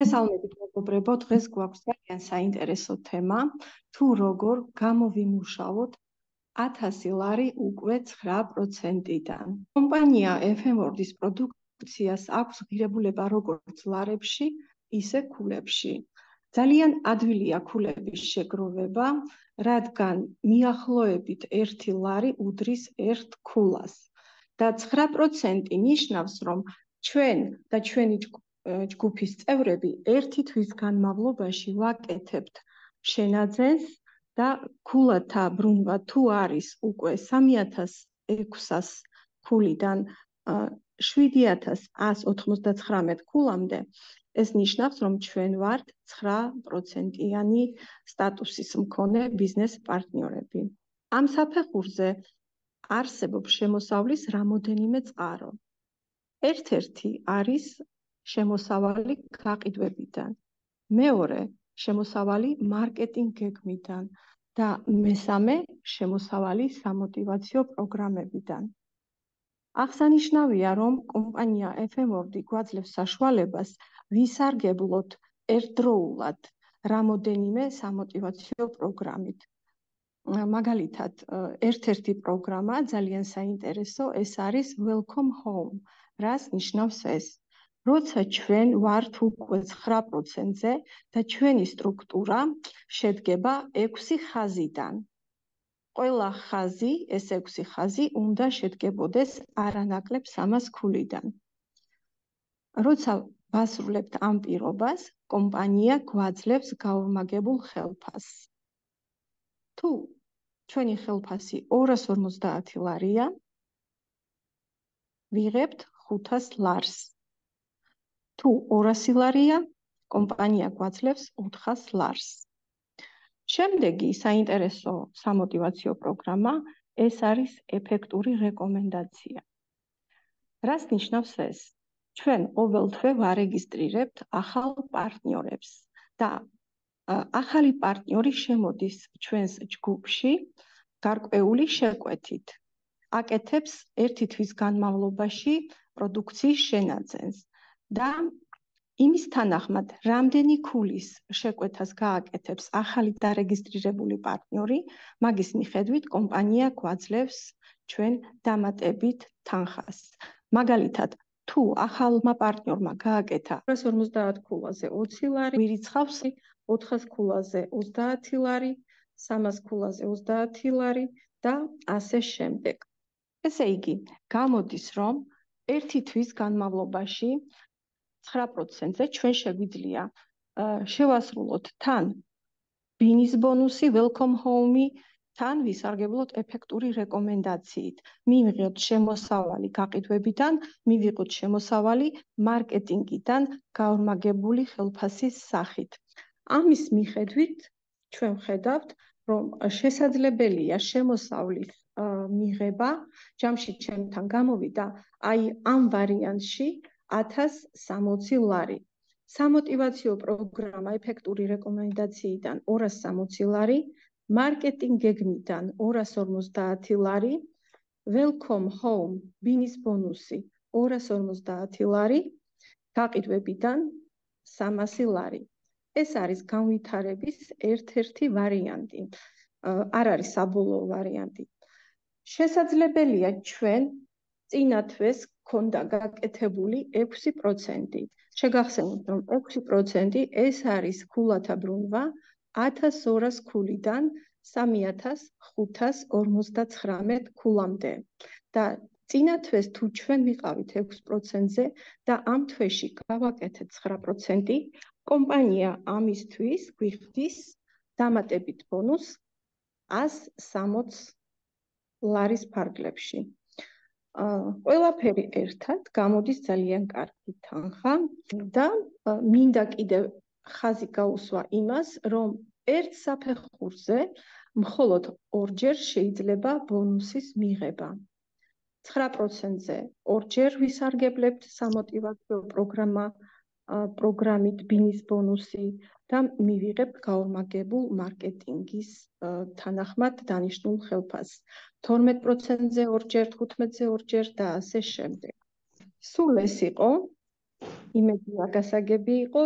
მოგესალმებით მეგობრებო, დღეს გვაქვს ძალიან საინტერესო თემა, თუ როგორ გამოვიმუშავოთ 1000 ლარი უკვე 9%-დან. კომპანია FM-ორდის პროდუქციას აქვს ღირებულება როგორც ლარებში, ისე ქულებში. ძალიან ადვილია ქულების შეგროვება, რადგან მიახლოებით 1 ლარი უდრის 1 ქულას. და 9% ნიშნავს, რომ ჩვენ და ჩვენი ჯგუფის წევრები ერთი თვის განმავლობაში ვაკეთებთ შენაძენს და ქულათა ბრუნვა თუ არის უკვე 3600 ქულიდან 7199 ქულამდე, ეს ნიშნავს, რომ ჩვენ ვართ 9%-იანი სტატუსის მქონე ბიზნეს პარტნიორები. ამ საფეხურზე არსებობს შემოსავლის რამოდენიმე წყარო. ერთ-ერთი არის შემოსავალი გაყიდვებიდან, მეორე შემოსავალი მარკეტინგ გეგმიდან და მესამე შემოსავალი სამოტივაციო პროგრამებიდან. აღსანიშნავია, რომ კომპანია FM-ორდი გვაძლევს საშუალებას ვისარგებლოთ ერთდროულად რამოდენიმე სამოტივაციო პროგრამით. მაგალითად, ერთ-ერთი პროგრამა ძალიან საინტერესო, ეს არის Welcome Home. რას ნიშნავს ეს? როცა ჩვენ ვართ უკვე 9%-ზე და ჩვენი სტრუქტურა შედგება 6 ხაზიდან. ყველა ხაზი, ეს 6 ხაზი უნდა შედგებოდეს არანაკლებ 300 ქულიდან. როცა ვასრულებთ ამ პირობას, კომპანია გვაძლევს გაორმაგებულ ხელფასს. თუ ჩვენი ხელფასი 250 ლარია, ვიღებთ 500 ლარს. თუ 200 ლარია, კომპანია გვაძლევს 400 ლარს. შემდეგი საინტერესო სამოტივაციო პროგრამა, ეს არის ეფექტური რეკომენდაცია. რას ნიშნავს ეს? ჩვენ ყოველთვე ვარეგისტრირებთ ახალ პარტნიორებს და ახალი პარტნიორი შემოდის ჩვენს ჯგუფში გარკვეული შეკვეთით. აკეთებს ერთი თვის განმავლობაში პროდუქციის შენაძენს და იმის თანახმად, რამდენი ქულის შეკვეთას გააკეთებს ახალი დარეგისტრირებული პარტნიორი, მაგის მიხედვით კომპანია გვაძლევს ჩვენ დამატებით თანხას. მაგალითად, თუ ახალმა პარტნიორმა გააკეთა 250 ქულაზე 20 ლარი, ვირიცხავს 400 ქულაზე 30 ლარი, 300 ქულაზე 30 ლარი და ასე შემდეგ. ესე იგი, გამოდის, რომ ერთი თვის განმავლობაში 9%-ზე ჩვენ შეგვიძლია შევასრულოთ თან ბინის ბონუსი, Welcome Home-ი, თან ვისარგებლოთ ეფექტური რეკომენდაციით. მივიღოთ შემოსავალი გაყიდვებიდან, მივიღოთ შემოსავალი მარკეტინგიდან გაორმაგებული ხელფასის სახით. ამის მიხედვით ჩვენ ვხედავთ, რომ შესაძლებელია შემოსავლის მიღება, ჯამში ჩემთან გამოვიდა აი ამ ვარიანტში 1060 ლარი. სამოტივაციო პროგრამა ეფექტური რეკომენდაციიდან 260 ლარი, მარკეტინგ გეგმიდან 250 ლარი, Welcome Home ბინის ბონუსი 250 ლარი, გაყიდვებიდან 300 ლარი. ეს არის განვითარების ერთ-ერთი ვარიანტი. არ არის საბოლოო ვარიანტი. შესაძლებელია ჩვენ წინა თვეს ქონდა გაკეთებული 6%. შეგახსენოთ, რომ 6% ეს არის ქულათა ბრუნვა 1200 ქულიდან 3559 ქულამდე. და წინა თვეს თუ ჩვენ ვიყავით 6%-ზე და ამ თვეში გავაკეთეთ 9%, კომპანია ამისთვის გვიხდის დამატებით ბონუსს 160 ლარის ფარგლებში. ყველაფერი ერთად გამოდის ძალიან კარგი თანხა და მინდა კიდევ ხაზი გაუსვა იმას, რომ ერთ საფეხურზე მხოლოდ ორჯერ შეიძლება ბონუსის მიღება. 9%-ზე ორჯერ ვისარგებლებთ სამოტივაციო პროგრამით ბინის ბონუსი და მივიღებთ გაორმაგებულ მარკეტინგის თანახმად დანიშნულ ხელფასს. 12%-ზე ორჯერ, 15-ზე ორჯერ და ასე შემდეგ. სულ ეს იყო. იმედია გასაგები იყო,